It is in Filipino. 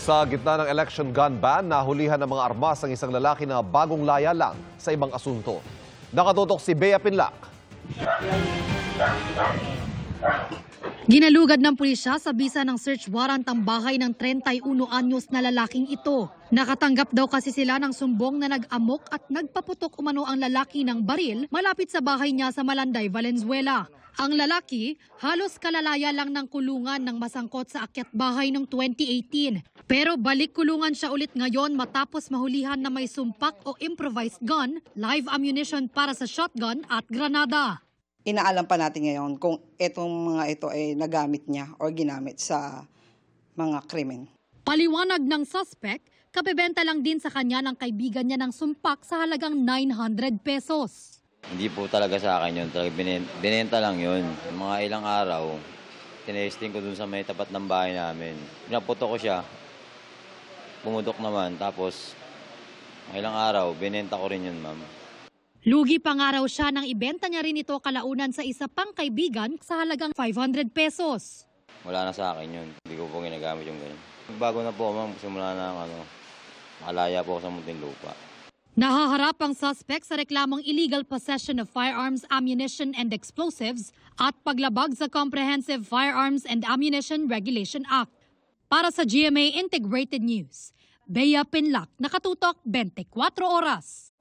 Sa gitna ng election gun ban, nahulihan ng mga armas ang isang lalaki na bagong laya lang sa ibang asunto. Nakatutok si Bea Pinlac. Ginalugad ng pulisya sa bisa ng search warrant ang bahay ng 31 anyos na lalaking ito. Nakatanggap daw kasi sila ng sumbong na nag-amok at nagpaputok umano ang lalaki ng baril malapit sa bahay niya sa Malanday, Valenzuela. Ang lalaki, halos kalalaya lang ng kulungan ng masangkot sa akyat bahay noong 2018. Pero balik kulungan siya ulit ngayon matapos mahulihan na may sumpak o improvised gun, live ammunition para sa shotgun at granada. Inaalam pa natin ngayon kung itong mga ito ay nagamit niya o ginamit sa mga krimen. Paliwanag ng suspect, kabebenta lang din sa kanya ng kaibigan niya ng sumpak sa halagang 900 pesos. Hindi po talaga sa akin yun. Binenta lang yun. Mga ilang araw, tinesting ko dun sa may tapat ng bahay namin. Pinaputo ko siya. Pumudok naman. Tapos, mga ilang araw, binenta ko rin yun, ma'am. Lugi pa nga raw siya nang ibenta niya rin ito kalaunan sa isa pang kaibigan sa halagang 500 pesos. Wala na sa akin yun. Hindi ko po ginagamit yung ganyan. Bago na po, ma'am. Simula na makalaya po ako sa Muntinlupa. Nahaharap ang suspect sa reklamong illegal possession of firearms, ammunition and explosives at paglabag sa Comprehensive Firearms and Ammunition Regulation Act. Para sa GMA Integrated News, Bea Pinlac, nakatutok 24 oras.